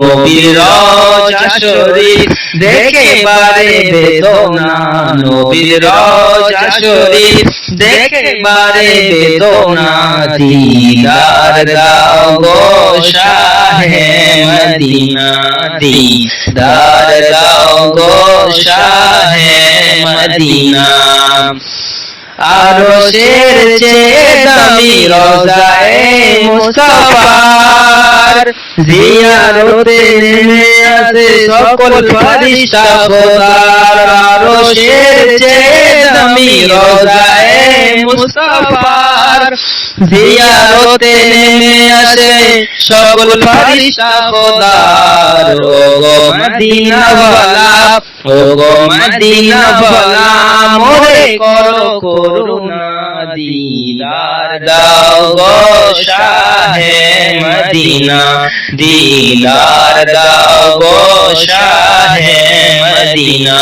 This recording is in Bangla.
নবীর রওজা শরীফ দেখে বারে বেদনা, নবীর রওজা শরীফ দেখে বারে বেদনা, দিদার দাও গো শাহে মদিনা, দিদার দাও গো শাহে মদিনা। আরশের চেয়ে দামি রওজায়ে মুস্তাফার জিয়ারতে নেমে আসে সকল ফেরেশতা খোদার। আরশের চেয়ে দামি রওজায়ে মুস্তাফার জিয়ারতে নেমে আসে সকল ফেরেশতা খোদার। ও গো মদিনা ওয়ালা, ও গো মদিনা ওয়ালা, মোরে করো করুণা, দিদার দাও গো শাহে মদিনা, দিদার দাও গো শাহে মদিনা।